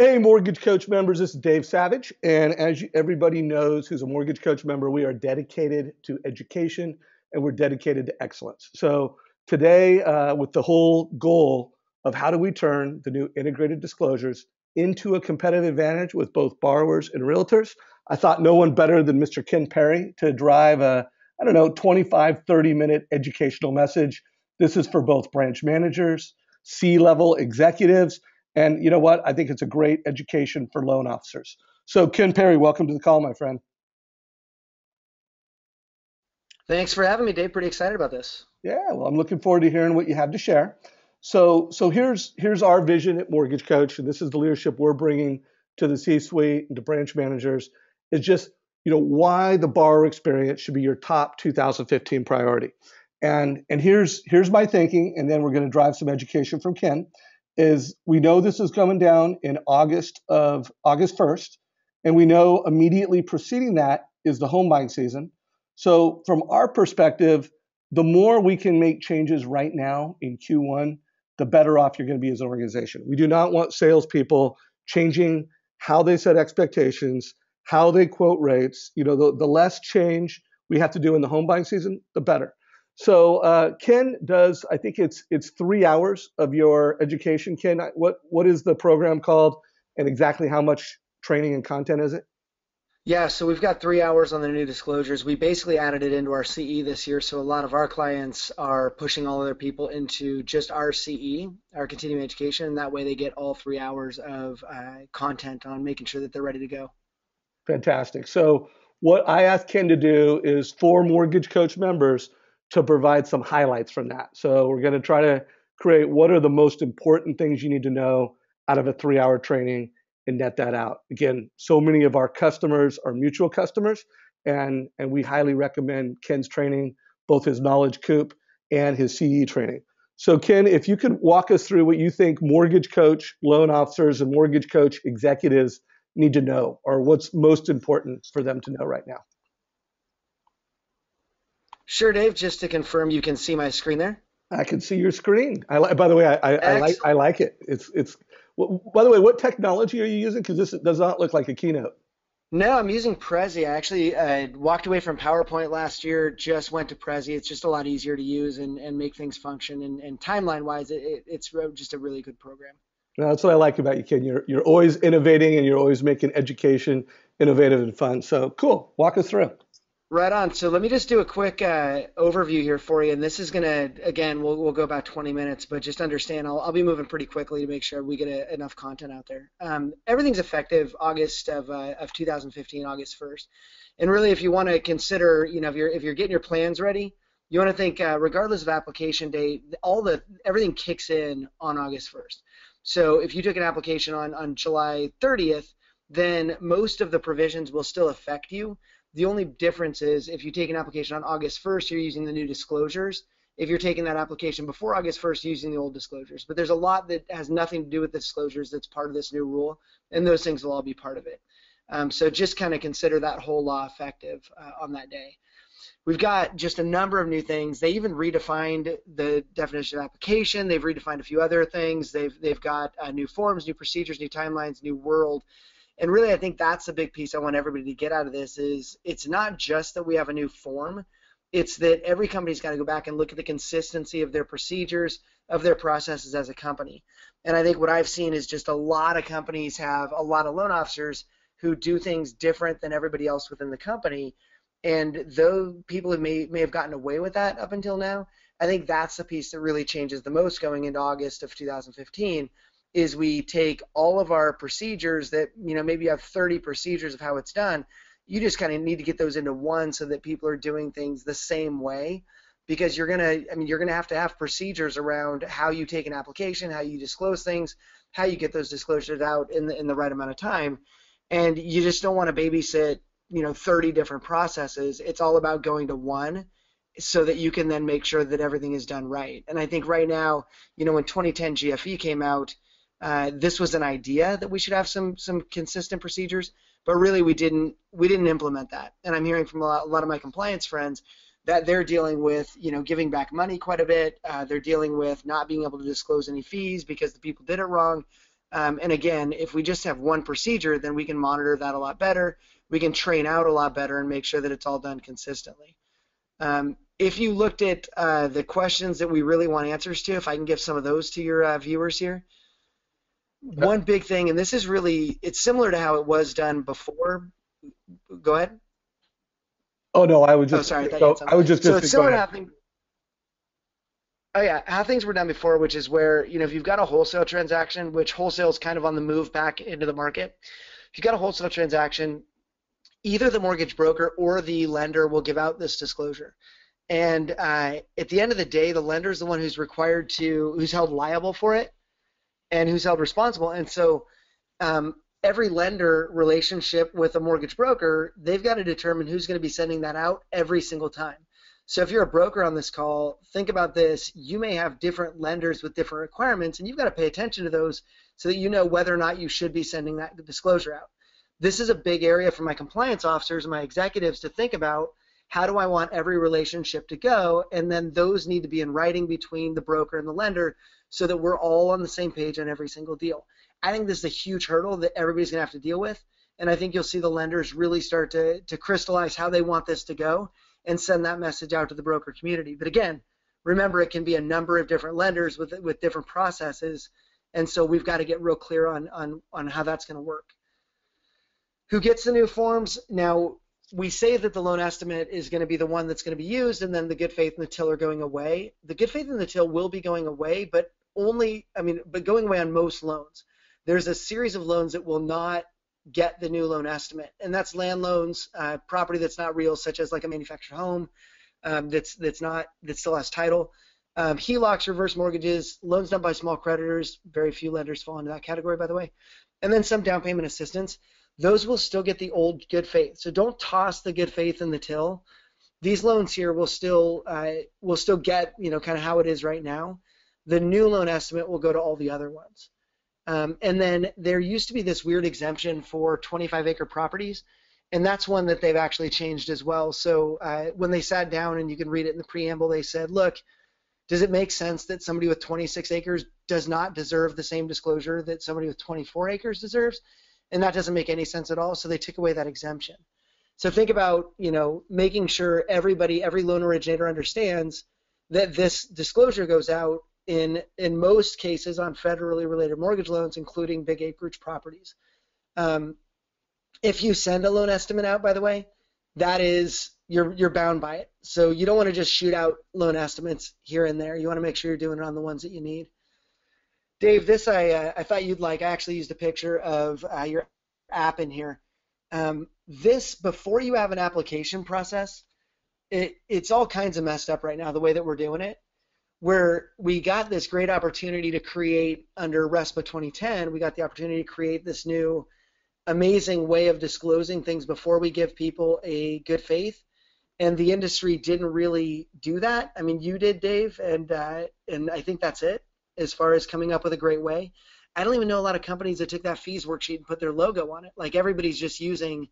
Hey, Mortgage Coach members, this is Dave Savage. And as everybody knows who's a Mortgage Coach member, we are dedicated to education and we're dedicated to excellence. So today, with the whole goal of how do we turn the new integrated disclosures into a competitive advantage with both borrowers and realtors, I thought no one better than Mr. Ken Perry to drive a, 25, 30-minute educational message. This is for both branch managers, C-level executives, and you know what? I think it's a great education for loan officers. So Ken Perry, welcome to the call, my friend. Thanks for having me, Dave. Pretty excited about this. Yeah, well, I'm looking forward to hearing what you have to share. So here's our vision at Mortgage Coach, and this is the leadership we're bringing to the C-suite and to branch managers. Is just why the borrower experience should be your top 2015 priority. And here's my thinking, and then we're going to drive some education from Ken. Is we know this is coming down in August 1st, and we know immediately preceding that is the home buying season. So from our perspective, the more we can make changes right now in Q1, the better off you're going to be as an organization. We do not want salespeople changing how they set expectations, how they quote rates. The less change we have to do in the home buying season, the better. So Ken does, I think it's 3 hours of your education. Ken, what is the program called, and exactly how much training and content is it? Yeah, so we've got 3 hours on the new disclosures. We basically added it into our CE this year, so a lot of our clients are pushing all of their people into just our CE, our continuing education, and that way they get all 3 hours of content on making sure that they're ready to go. Fantastic. So what I asked Ken to do is for Mortgage Coach members to provide some highlights from that. So we're going to try to create what are the most important things you need to know out of a 3-hour training and net that out. Again, so many of our customers are mutual customers, and we highly recommend Ken's training, both his Knowledge Coop and his CE training. So Ken, if you could walk us through what you think Mortgage Coach loan officers and Mortgage Coach executives need to know, or what's most important for them to know right now. Sure, Dave. Just to confirm, you can see my screen there. I can see your screen. By the way, I Excellent. like it. It's. By the way, what technology are you using? Because this does not look like a keynote. No, I'm using Prezi. I actually walked away from PowerPoint last year, just went to Prezi. It's just a lot easier to use and make things function. And timeline-wise, it's just a really good program. That's what I like about you, Ken. You're always innovating and you're always making education innovative and fun. So cool. Walk us through. Right on. So let me just do a quick overview here for you. And this is going to, again, we'll go about 20 minutes, but just understand I'll be moving pretty quickly to make sure we get enough content out there. Everything's effective August of 2015, August 1st. And really, if you want to consider, if you're getting your plans ready, you want to think regardless of application date, everything kicks in on August 1st. So if you took an application on July 30th, then most of the provisions will still affect you. The only difference is if you take an application on August 1st, you're using the new disclosures. If you're taking that application before August 1st, you're using the old disclosures. But there's a lot that has nothing to do with the disclosures that's part of this new rule, and those things will all be part of it. So just kind of consider that whole law effective on that day. We've got just a number of new things. They even redefined the definition of application. They've redefined a few other things. They've got new forms, new procedures, new timelines, new world. And really, I think that's the big piece I want everybody to get out of this is it's not just that we have a new form. It's that every company's got to go back and look at the consistency of their procedures, of their processes as a company. And I think what I've seen is just a lot of companies have a lot of loan officers who do things different than everybody else within the company. And though people may have gotten away with that up until now, I think that's the piece that really changes the most going into August of 2015 is we take all of our procedures that, maybe you have 30 procedures of how it's done. You just kind of need to get those into one so that people are doing things the same way because you're going to have procedures around how you take an application, how you disclose things, how you get those disclosures out in the right amount of time. And you just don't want to babysit, 30 different processes. It's all about going to one so that you can then make sure that everything is done right. And I think right now, when 2010 GFE came out, this was an idea that we should have some consistent procedures, but really we didn't implement that. And I'm hearing from a lot of my compliance friends that they're dealing with giving back money quite a bit. They're dealing with not being able to disclose any fees because the people did it wrong. And again, if we just have one procedure, then we can monitor that a lot better. We can train out a lot better and make sure that it's all done consistently. If you looked at the questions that we really want answers to, if I can give some of those to your viewers here. One big thing, and this is really, it's similar to how it was done before. Go ahead. Oh no, I was Oh, just sorry, I gonna thought you had go. I something. was just So gonna it's say, go similar to ahead. how things were done before, which is where, if you've got a wholesale transaction, which wholesale is kind of on the move back into the market. If you've got a wholesale transaction, either the mortgage broker or the lender will give out this disclosure. And at the end of the day, the lender is the one who's held liable for it and who's held responsible. And so every lender relationship with a mortgage broker, they've got to determine who's going to be sending that out every single time. So if you're a broker on this call, think about this. You may have different lenders with different requirements, and you've got to pay attention to those so that you know whether or not you should be sending that disclosure out. This is a big area for my compliance officers and my executives to think about. How do I want every relationship to go? And then those need to be in writing between the broker and the lender so that we're all on the same page on every single deal. I think this is a huge hurdle that everybody's going to have to deal with. And I think you'll see the lenders really start to crystallize how they want this to go and send that message out to the broker community. But again, remember, it can be a number of different lenders with different processes. And so we've got to get real clear on how that's going to work. Who gets the new forms? Now, we say that the loan estimate is going to be the one that's going to be used, and then the good faith and the till are going away. The good faith and the till will be going away, but going away on most loans. There's a series of loans that will not get the new loan estimate, and that's land loans, property that's not real, such as like a manufactured home that still has title. HELOCs, reverse mortgages, loans done by small creditors. Very few lenders fall into that category, by the way. And then some down payment assistance. Those will still get the old good faith. So don't toss the good faith in the till. These loans here will still get, kind of how it is right now. The new loan estimate will go to all the other ones. And then there used to be this weird exemption for 25-acre properties, and that's one that they've actually changed as well. So when they sat down, and you can read it in the preamble, they said, look, does it make sense that somebody with 26 acres does not deserve the same disclosure that somebody with 24 acres deserves? And that doesn't make any sense at all, so they took away that exemption. So think about, making sure every loan originator understands that this disclosure goes out in most cases on federally related mortgage loans, including big acreage properties. If you send a loan estimate out, by the way, that is, you're bound by it. So you don't want to just shoot out loan estimates here and there. You want to make sure you're doing it on the ones that you need. Dave, this I thought you'd like. I actually used a picture of your app in here. This, before you have an application process, it's all kinds of messed up right now, the way that we're doing it, where we got this great opportunity to create under RESPA 2010, we got the opportunity to create this new amazing way of disclosing things before we give people a good faith. And the industry didn't really do that. I mean, you did, Dave, and I think that's it as far as coming up with a great way. I don't even know a lot of companies that took that fees worksheet and put their logo on it. Like, everybody's just using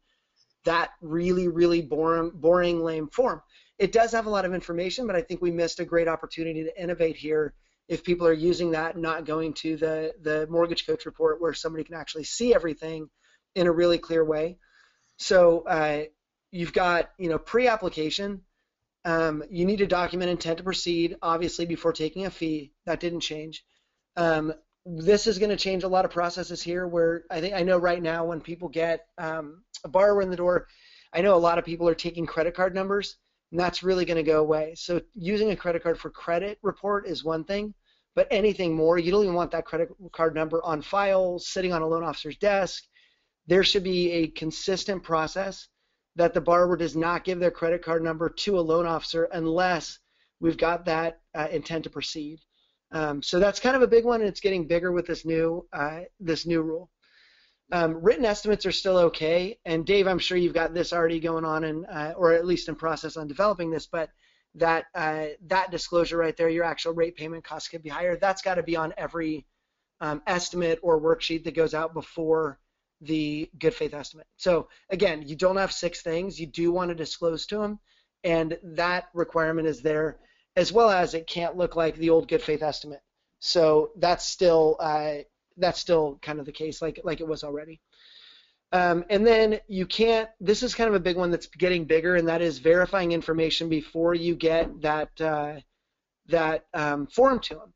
that really, really boring, lame form. It does have a lot of information, but I think we missed a great opportunity to innovate here if people are using that and not going to the mortgage coach report where somebody can actually see everything in a really clear way. So you've got, pre-application. You need to document intent to proceed, obviously, before taking a fee. That didn't change. This is going to change a lot of processes here where I know right now when people get a borrower in the door, I know a lot of people are taking credit card numbers, and that's really going to go away. So using a credit card for credit report is one thing, but anything more, you don't even want that credit card number on file, sitting on a loan officer's desk. There should be a consistent process that the borrower does not give their credit card number to a loan officer unless we've got that intent to proceed. So that's kind of a big one, and it's getting bigger with this new rule. Written estimates are still okay, and Dave, I'm sure you've got this already going on, or at least in process on developing this. But that disclosure right there, your actual rate payment costs could be higher. That's got to be on every estimate or worksheet that goes out before the good faith estimate. So again, you don't have 6 things. You do want to disclose to them, and that requirement is there, as well as it can't look like the old good faith estimate. So that's still that's still kind of the case, like it was already. And then you can't, this is kind of a big one that's getting bigger, and that is verifying information before you get that form to them.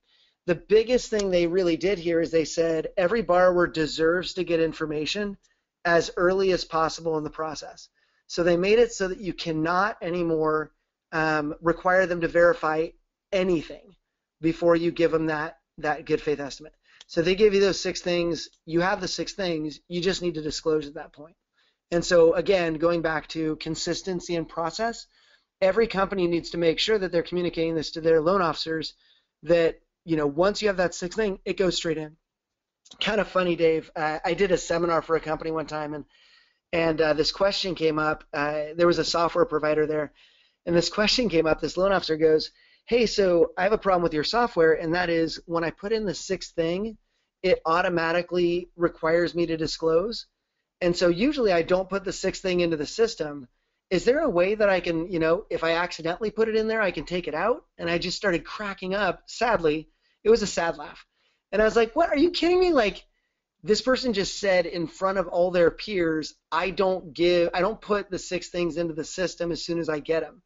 The biggest thing they really did here is they said every borrower deserves to get information as early as possible in the process. So they made it so that you cannot anymore require them to verify anything before you give them that good faith estimate. So they give you those 6 things. You have the 6 things. You just need to disclose at that point. And so again, going back to consistency and process, every company needs to make sure that they're communicating this to their loan officers, that once you have that 6th thing, it goes straight in. Kind of funny, Dave. I did a seminar for a company one time, and this question came up. There was a software provider there, and this question came up. This loan officer goes, hey, so I have a problem with your software, and that is when I put in the 6th thing, it automatically requires me to disclose. And so usually I don't put the 6th thing into the system. Is there a way that I can, if I accidentally put it in there, I can take it out? And I just started cracking up. Sadly, it was a sad laugh. And I was like, what, are you kidding me? Like, this person just said in front of all their peers, I don't put the 6 things into the system as soon as I get them.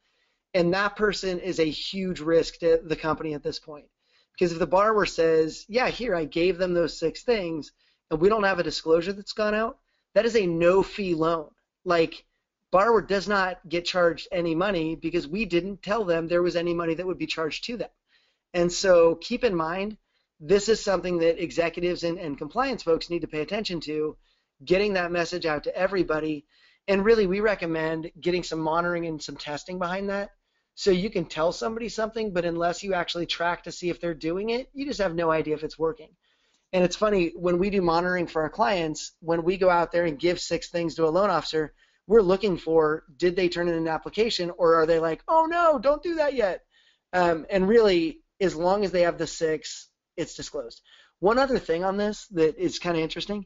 And that person is a huge risk to the company at this point. Because if the borrower says, yeah, here, I gave them those 6 things, and we don't have a disclosure that's gone out, that is a no-fee loan. Like, borrower does not get charged any money because we didn't tell them there was any money that would be charged to them. And so keep in mind, this is something that executives and compliance folks need to pay attention to, getting that message out to everybody. And really, we recommend getting some monitoring and some testing behind that. So you can tell somebody something, but unless you actually track to see if they're doing it, you just have no idea if it's working. And it's funny, when we do monitoring for our clients, when we go out there and give 6 things to a loan officer, we're looking for, did they turn in an application, or are they like, oh no, don't do that yet? And really, as long as they have the 6, it's disclosed. One other thing on this that is kind of interesting,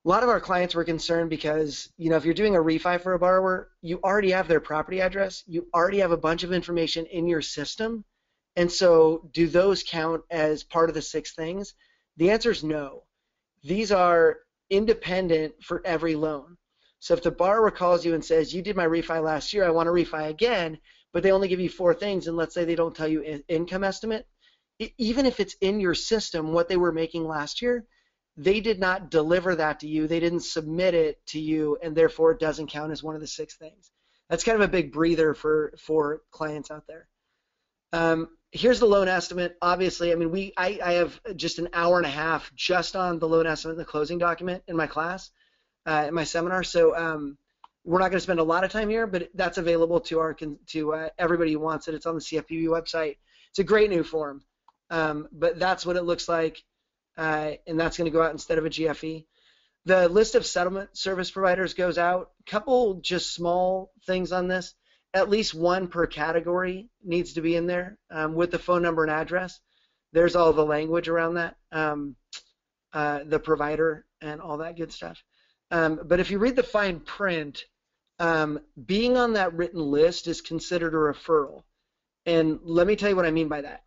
a lot of our clients were concerned because, if you're doing a refi for a borrower, you already have their property address, you already have a bunch of information in your system, and so do those count as part of the 6 things? The answer is no. These are independent for every loan. So if the borrower calls you and says, you did my refi last year, I want to refi again, but they only give you 4 things, and let's say they don't tell you income estimate, even if it's in your system what they were making last year, they did not deliver that to you, they didn't submit it to you, and therefore it doesn't count as one of the 6 things. That's kind of a big breather for clients out there. Here's the loan estimate. Obviously, I mean, I have just an hour and a half just on the loan estimate and the closing document in my class, in my seminar. So we're not going to spend a lot of time here, but that's available to everybody who wants it. It's on the CFPB website. It's a great new form, but that's what it looks like, and that's going to go out instead of a GFE. The list of settlement service providers goes out. A couple just small things on this. At least 1 per category needs to be in there with the phone number and address. There's all the language around that, the provider and all that good stuff. But if you read the fine print, being on that written list is considered a referral. And let me tell you what I mean by that.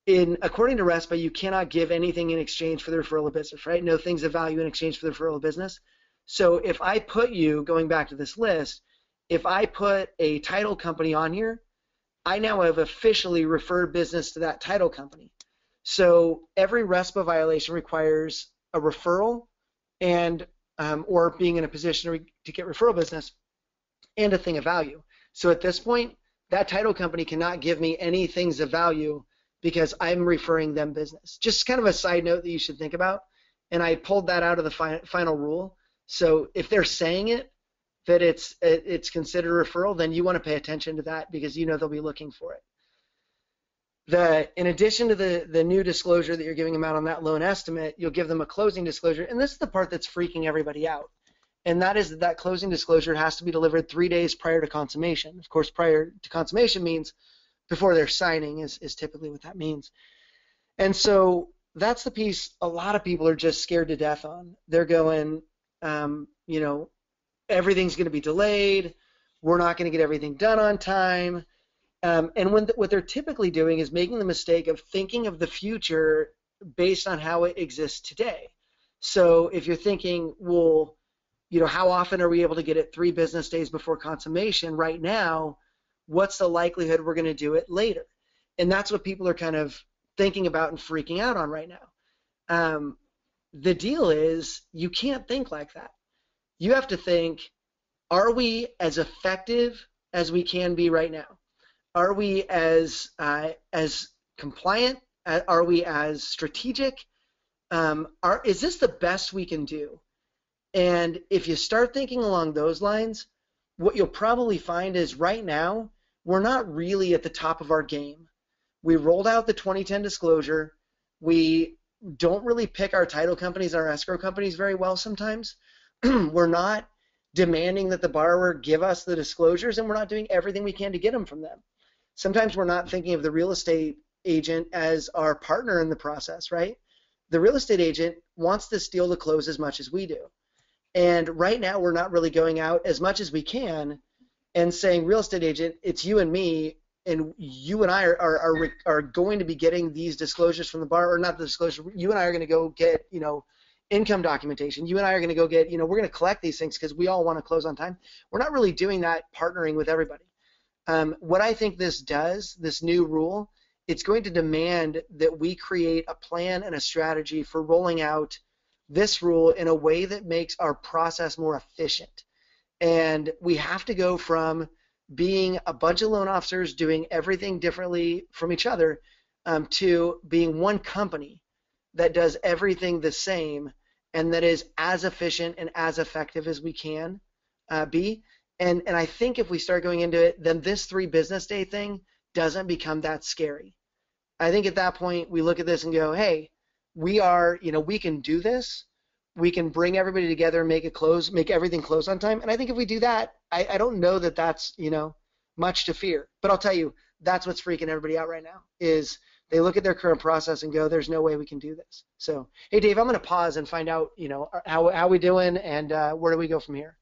According to RESPA, you cannot give anything in exchange for the referral of business, right? No things of value in exchange for the referral of business. So if I put you, going back to this list, if I put a title company on here, I now have officially referred business to that title company. So every RESPA violation requires a referral and or being in a position to get referral business and a thing of value. So at this point, that title company cannot give me any things of value because I'm referring them business. Just kind of a side note that you should think about. And I pulled that out of the final rule. So if they're saying it, that it's considered a referral, then you want to pay attention to that because they'll be looking for it. In addition to the new disclosure that you're giving them out on that loan estimate, you'll give them a closing disclosure, and this is the part that's freaking everybody out. And that is that closing disclosure has to be delivered 3 days prior to consummation. Of course, prior to consummation means before they're signing is typically what that means. And so that's the piece a lot of people are just scared to death on. They're going, everything's going to be delayed. We're not going to get everything done on time. And what they're typically doing is making the mistake of thinking of the future based on how it exists today. So if you're thinking, well, how often are we able to get it 3 business days before consummation? Right now, what's the likelihood we're going to do it later? And that's what people are kind of thinking about and freaking out on right now. The deal is you can't think like that. You have to think, are we as effective as we can be right now? Are we as compliant? Are we as strategic? Is this the best we can do? And if you start thinking along those lines, what you'll probably find is right now, we're not really at the top of our game. We rolled out the 2010 disclosure. We don't really pick our title companies, our escrow companies very well sometimes. We're not demanding that the borrower give us the disclosures, and we're not doing everything we can to get them from them. Sometimes we're not thinking of the real estate agent as our partner in the process, right? The real estate agent wants this deal to close as much as we do. And right now, we're not really going out as much as we can and saying, real estate agent, it's you and me, and you and I are going to be getting these disclosures from the borrower, or not the disclosure. You and I are going to go get, income documentation. You and I are going to go get, we're going to collect these things because we all want to close on time. We're not really doing that partnering with everybody. What I think this does, this new rule, it's going to demand that we create a plan and a strategy for rolling out this rule in a way that makes our process more efficient. And we have to go from being a bunch of loan officers doing everything differently from each other to being one company that does everything the same and that is as efficient and as effective as we can be. And I think if we start going into it, then this 3 business day thing doesn't become that scary. I think at that point we look at this and go, hey, we can do this. We can bring everybody together and make everything close on time. And I think if we do that, I don't know that that's, much to fear. But I'll tell you, that's what's freaking everybody out right now is they look at their current process and go, there's no way we can do this. So, hey, Dave, I'm going to pause and find out, how we doing and where do we go from here?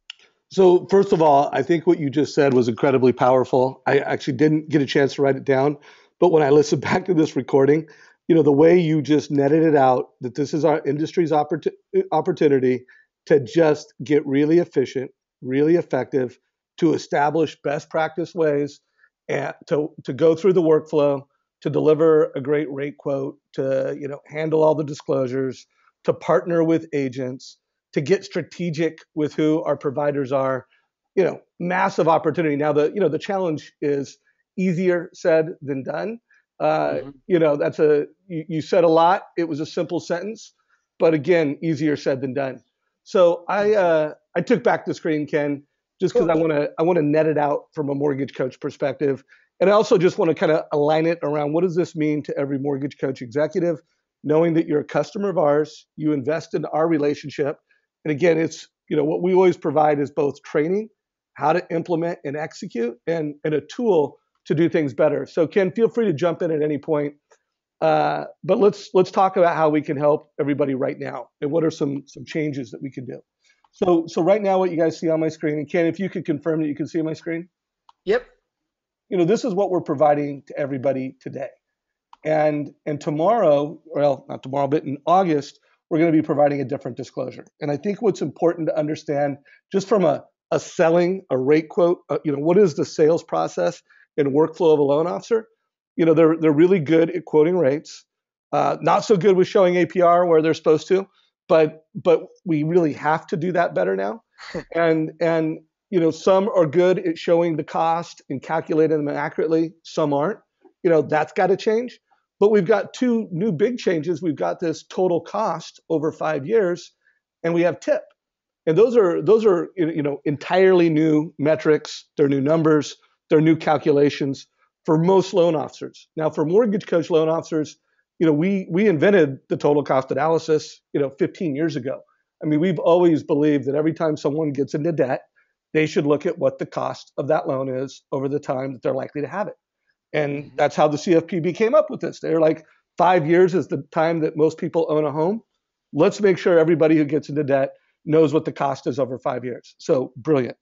So first of all, I think what you just said was incredibly powerful. I actually didn't get a chance to write it down, but when I listened back to this recording, the way you just netted it out, that this is our industry's opportunity to just get really efficient, really effective, to establish best practice ways, and to go through the workflow, to deliver a great rate quote, to handle all the disclosures, to partner with agents, to get strategic with who our providers are. Massive opportunity. Now the challenge is easier said than done. Mm-hmm. You said a lot. It was a simple sentence, but again, easier said than done. So I took back the screen, Ken, just because Cool. I want to net it out from a mortgage coach perspective, and I also just want to kind of align it around what does this mean to every mortgage coach executive, knowing that you're a customer of ours, you invest in our relationship, and again, it's what we always provide is both training, how to implement and execute, and a tool to do things better. So Ken, feel free to jump in at any point. But let's talk about how we can help everybody right now and what are some changes that we can do. So right now, what you guys see on my screen, and Ken, if you could confirm that you can see my screen, Yep. this is what we're providing to everybody today. And tomorrow, well, not tomorrow, but in August, we're going to be providing a different disclosure. And I think what's important to understand, just from a a rate quote, what is the sales process and workflow of a loan officer? They're really good at quoting rates, not so good with showing APR where they're supposed to, but we really have to do that better now. And some are good at showing the cost and calculating them accurately. Some aren't. That's got to change. But we've got 2 new big changes. We've got this total cost over 5 years, and we have TIP. And those are entirely new metrics. They're new numbers. They're new calculations for most loan officers. Now, for mortgage coach loan officers, we invented the total cost analysis 15 years ago. I mean, we've always believed that every time someone gets into debt, they should look at what the cost of that loan is over the time that they're likely to have it. And Mm-hmm. that's how the CFPB came up with this. They're like, 5 years is the time that most people own a home. Let's make sure everybody who gets into debt knows what the cost is over 5 years. So brilliant.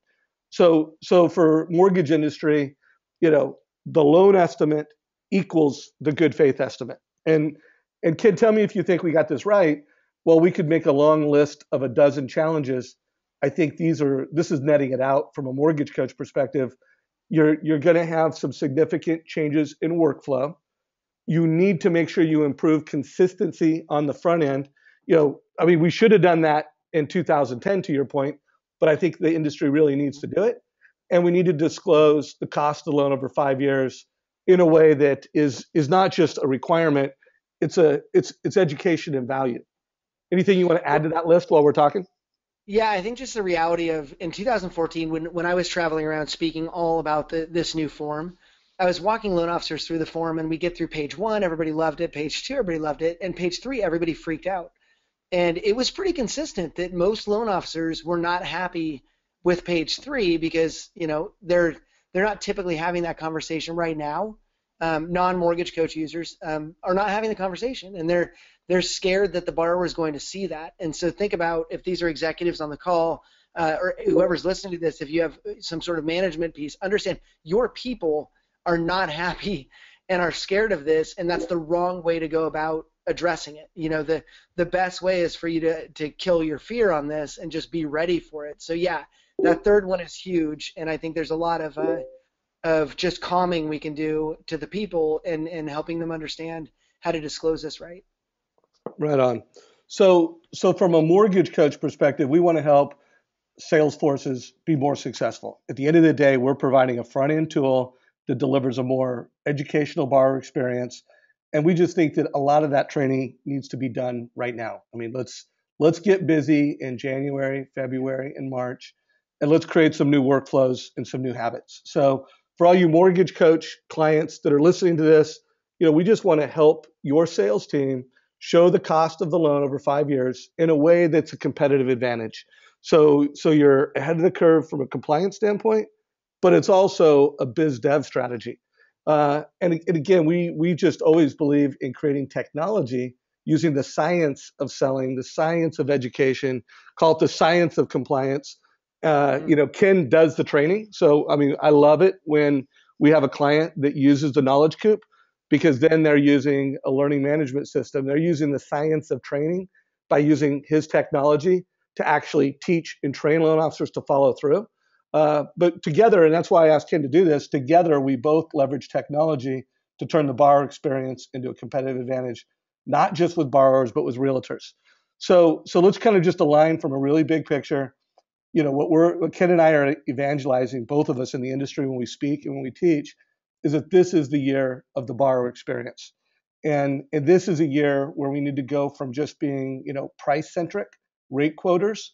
So for mortgage industry, the loan estimate equals the good faith estimate. And And kid, tell me if you think we got this right. Well, we could make a long list of a dozen challenges. I think this is netting it out from a mortgage coach perspective. You're going to have some significant changes in workflow. You need to make sure you improve consistency on the front end. I mean, we should have done that in 2010 to your point, but I think the industry really needs to do it. And we need to disclose the cost of the loan over 5 years in a way that is not just a requirement, it's education and value. Anything you want to add to that list while we're talking? Yeah, I think just the reality of in 2014, when I was traveling around speaking all about this new form, I was walking loan officers through the form, and we get through page one, everybody loved it. Page two, everybody loved it, and page three, everybody freaked out. And it was pretty consistent that most loan officers were not happy with page three because they're not typically having that conversation right now. Non-mortgage coach users are not having the conversation, and they're scared that the borrower is going to see that. And so think about if these are executives on the call or whoever's listening to this, if you have some sort of management piece, understand your people are not happy and are scared of this, and that's the wrong way to go about addressing it. The best way is for you to kill your fear on this and just be ready for it. So yeah, that third one is huge, and I think there's a lot of just calming we can do to the people and helping them understand how to disclose this right. Right on. So from a mortgage coach perspective, we want to help sales forces be more successful. At the end of the day, we're providing a front end tool that delivers a more educational borrower experience. And we just think that a lot of that training needs to be done right now. I mean, let's get busy in January, February, and March, and let's create some new workflows and some new habits. So for all you mortgage coach clients that are listening to this, we just want to help your sales team show the cost of the loan over 5 years in a way that's a competitive advantage. So you're ahead of the curve from a compliance standpoint, but it's also a biz dev strategy. And again, we just always believe in creating technology using the science of selling, the science of education, call it the science of compliance. Ken does the training. So, I mean, I love it when we have a client that uses the knowledge coop because then they're using a learning management system. They're using the science of training by using his technology to actually teach and train loan officers to follow through. But together, and that's why I asked Ken to do this, together we both leverage technology to turn the borrower experience into a competitive advantage, not just with borrowers, but with realtors. So let's kind of just align from a really big picture. What Ken and I are evangelizing, both of us in the industry when we speak and when we teach, is that this is the year of the borrower experience. And this is a year where we need to go from just being, price centric rate quoters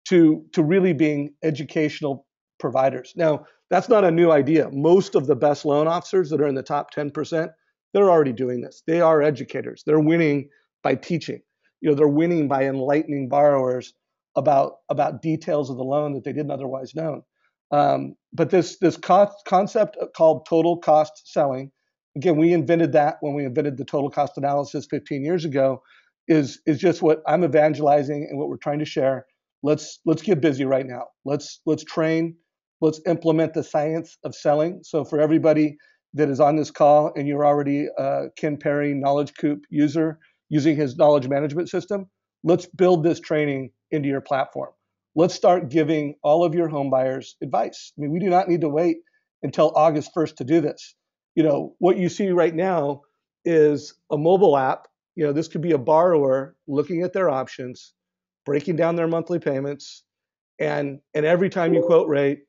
to really being educational providers. Now, that's not a new idea. Most of the best loan officers that are in the top 10%, they're already doing this. They are educators. They're winning by teaching. They're winning by enlightening borrowers about details of the loan that they didn't otherwise know. But this concept called total cost selling, again, we invented that when we invented the total cost analysis 15 years ago, is just what I'm evangelizing and what we're trying to share. Let's get busy right now. Let's train. Let's implement the science of selling. So for everybody that is on this call and you're already a Ken Perry Knowledge Coop user using his knowledge management system, let's build this training into your platform. Let's start giving all of your home buyers advice. I mean, we do not need to wait until August 1st to do this. What you see right now is a mobile app. This could be a borrower looking at their options, breaking down their monthly payments, and every time you quote rate,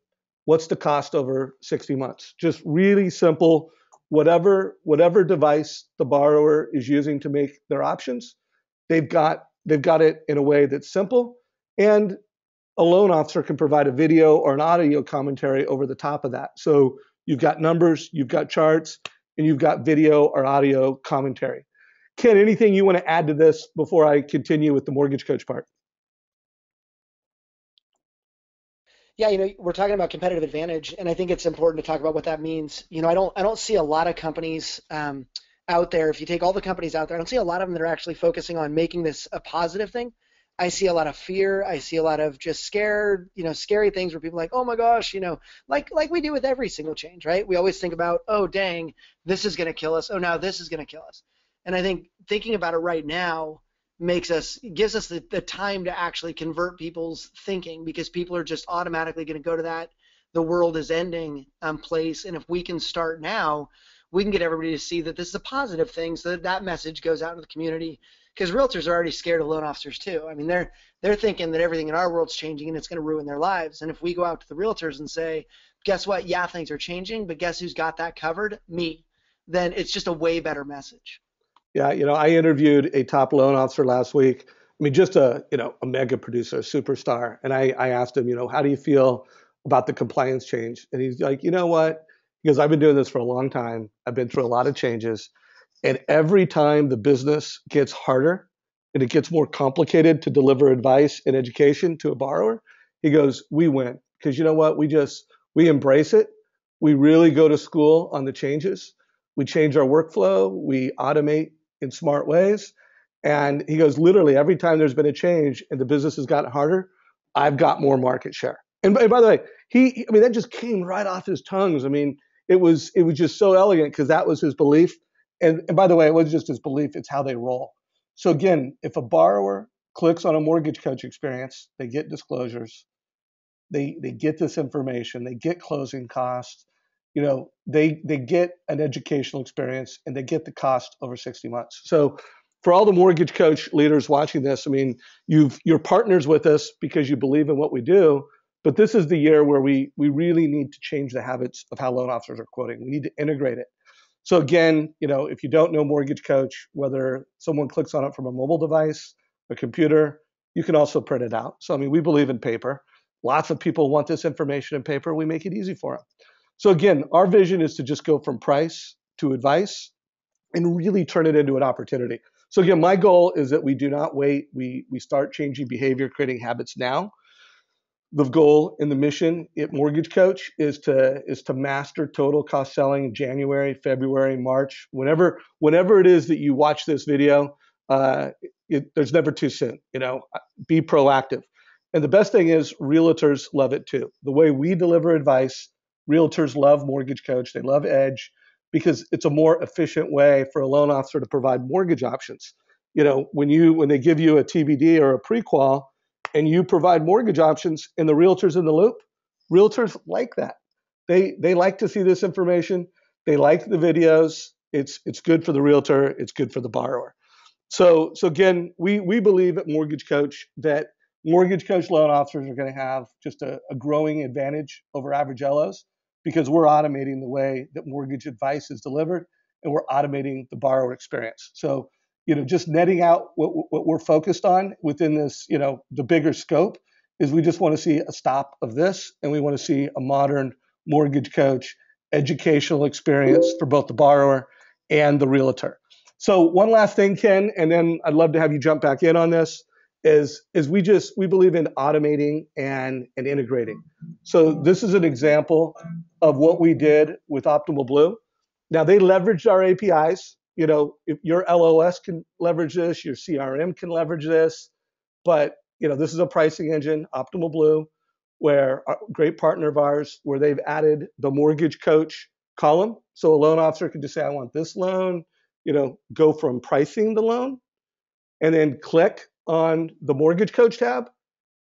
what's the cost over 60 months? Just really simple. Whatever device the borrower is using to make their options, they've got it in a way that's simple, and a loan officer can provide a video or an audio commentary over the top of that. So you've got numbers, you've got charts, and you've got video or audio commentary. Ken, anything you want to add to this before I continue with the mortgage coach part? Yeah, we're talking about competitive advantage, and I think it's important to talk about what that means. I don't see a lot of companies out there. If you take all the companies out there, I don't see a lot of them that are actually focusing on making this a positive thing. I see a lot of fear. I see a lot of just scared, scary things where people are like, oh my gosh, like we do with every single change, right? We always think about, oh dang, this is going to kill us. Oh, now this is going to kill us. And I think thinking about it right now gives us the time to actually convert people's thinking, because people are just automatically going to go to that the world is ending place. And if we can start now, we can get everybody to see that this is a positive thing, so that that message goes out into the community. Because realtors are already scared of loan officers too. I mean, they're thinking that everything in our world's changing and it's going to ruin their lives. And if we go out to the realtors and say, guess what? Yeah, things are changing, but guess who's got that covered? Me. Then it's just a way better message. Yeah, I interviewed a top loan officer last week. I mean, just a mega producer, a superstar. And I asked him, how do you feel about the compliance change? And he's like, you know what? Because I've been doing this for a long time. I've been through a lot of changes. And every time the business gets harder and it gets more complicated to deliver advice and education to a borrower, he goes, we win. Because you know what? We embrace it. We really go to school on the changes. We change our workflow. We automate in smart ways. And he goes, literally, every time there's been a change and the business has gotten harder, I've got more market share. And by the way, I mean, that just came right off his tongues. I mean, it was just so elegant because that was his belief. And by the way, it wasn't just his belief, it's how they roll. So again, if a borrower clicks on a mortgage coach experience, they get disclosures, they get this information, they get closing costs, they get an educational experience, and they get the cost over 60 months. So for all the mortgage coach leaders watching this, I mean, you're partners with us because you believe in what we do, but this is the year where we really need to change the habits of how loan officers are quoting. We need to integrate it. So again, if you don't know Mortgage Coach, whether someone clicks on it from a mobile device, a computer, you can also print it out. So I mean, we believe in paper. Lots of people want this information in paper. We make it easy for them. So again, our vision is to just go from price to advice and really turn it into an opportunity. So again, my goal is that we do not wait. We start changing behavior, creating habits now. The goal and the mission at Mortgage Coach is to master total cost selling in January, February, March, whenever it is that you watch this video. There's never too soon. Be proactive. And the best thing is realtors love it too. The way we deliver advice, realtors love Mortgage Coach. They love Edge because it's a more efficient way for a loan officer to provide mortgage options. When they give you a TBD or a pre-qual, and you provide mortgage options and the realtor's in the loop, realtors like that. They like to see this information. They like the videos. It's good for the realtor. It's good for the borrower. So again, we believe at Mortgage Coach that Mortgage Coach loan officers are going to have just a growing advantage over average LOs because we're automating the way that mortgage advice is delivered and we're automating the borrower experience. So just netting out what we're focused on within this, the bigger scope is we just want to see a stop of this, and we want to see a modern Mortgage Coach educational experience for both the borrower and the realtor. So one last thing, Ken, and then I'd love to have you jump back in on this, is we believe in automating and integrating. So this is an example of what we did with Optimal Blue. Now they leveraged our APIs. If your LOS can leverage this, your CRM can leverage this, but this is a pricing engine, Optimal Blue, where a great partner of ours, where they've added the Mortgage Coach column. So a loan officer can just say, I want this loan, go from pricing the loan and then click on the Mortgage Coach tab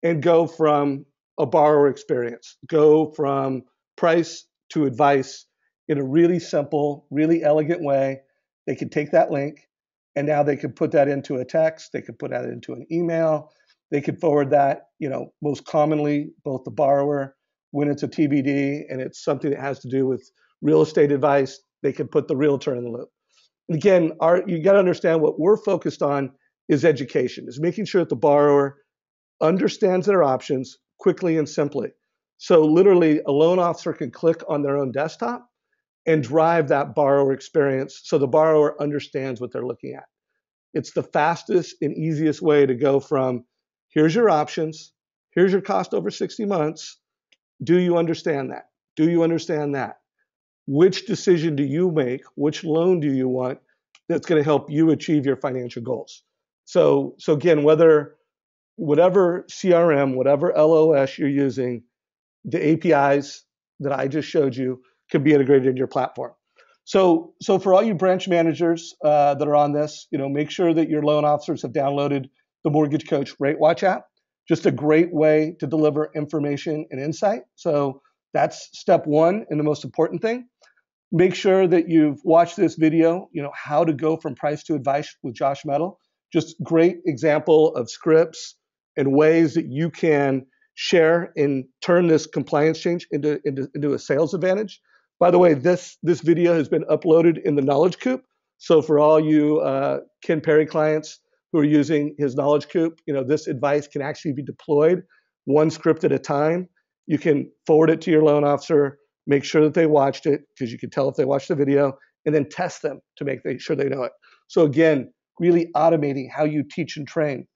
and go from a borrower experience, go from price to advice in a really simple, really elegant way. They can take that link and now they can put that into a text. They can put that into an email. They could forward that, most commonly, both the borrower, when it's a TBD and it's something that has to do with real estate advice, they can put the realtor in the loop. And again, you got to understand what we're focused on is education, is making sure that the borrower understands their options quickly and simply. So literally a loan officer can click on their own desktop and drive that borrower experience so the borrower understands what they're looking at. It's the fastest and easiest way to go from here's your options, here's your cost over 60 months. Do you understand that? Do you understand that? Which decision do you make? Which loan do you want that's going to help you achieve your financial goals? So again, whatever CRM, whatever LOS you're using, the APIs that I just showed you can be integrated into your platform. So for all you branch managers that are on this, make sure that your loan officers have downloaded the Mortgage Coach Rate Watch app. Just a great way to deliver information and insight. So that's step one and the most important thing. Make sure that you've watched this video, how to go from price to advice with Josh Metal. Just great example of scripts and ways that you can share and turn this compliance change into a sales advantage. By the way, this video has been uploaded in the Knowledge Coop. So for all you Ken Perry clients who are using his Knowledge Coop, this advice can actually be deployed one script at a time. You can forward it to your loan officer, make sure that they watched it, because you can tell if they watched the video, and then test them to make sure they know it. So again, really automating how you teach and train.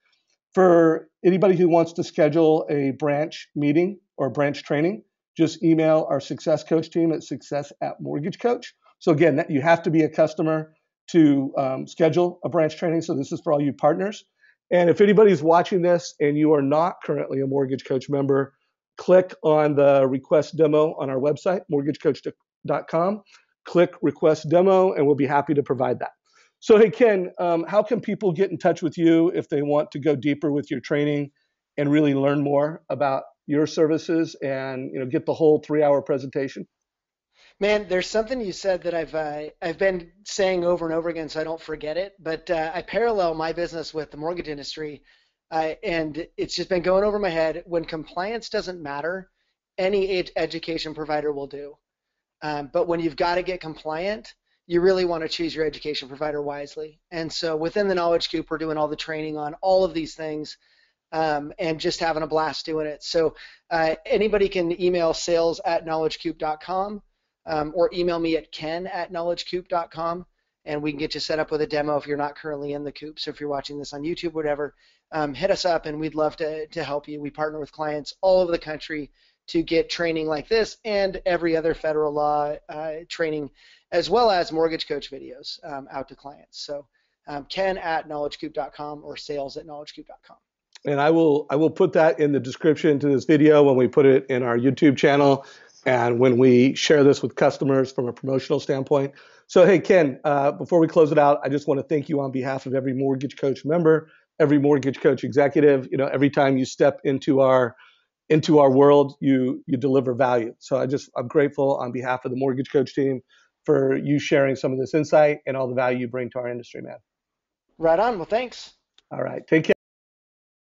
For anybody who wants to schedule a branch meeting or branch training, just email our success coach team at success@mortgagecoach. So again, you have to be a customer to schedule a branch training. So this is for all you partners. And if anybody's watching this and you are not currently a Mortgage Coach member, click on the request demo on our website, mortgagecoach.com. Click request demo, and we'll be happy to provide that. So, hey, Ken, how can people get in touch with you if they want to go deeper with your training and really learn more about your services and get the whole 3-hour presentation? Man, there's something you said that I've been saying over and over again, so I don't forget it. But I parallel my business with the mortgage industry, and it's just been going over my head. When compliance doesn't matter, any education provider will do. But when you've got to get compliant, you really want to choose your education provider wisely. And so within the Knowledge Coop, we're doing all the training on all of these things, and just having a blast doing it. So anybody can email sales@knowledgecoop.com, or email me at ken@knowledgecoop.com, and we can get you set up with a demo if you're not currently in the coop. So if you're watching this on YouTube, whatever, hit us up, and we'd love to help you. We partner with clients all over the country to get training like this and every other federal law training, as well as Mortgage Coach videos out to clients. So ken@knowledgecoop.com or sales@knowledgecoop.com. And I will put that in the description to this video when we put it in our YouTube channel and when we share this with customers from a promotional standpoint. So, hey, Ken, before we close it out, I just want to thank you on behalf of every Mortgage Coach member, every Mortgage Coach executive. Every time you step into our world, you deliver value. So I'm grateful on behalf of the Mortgage Coach team for you sharing some of this insight and all the value you bring to our industry, man. Right on. Well, thanks. All right. Take care.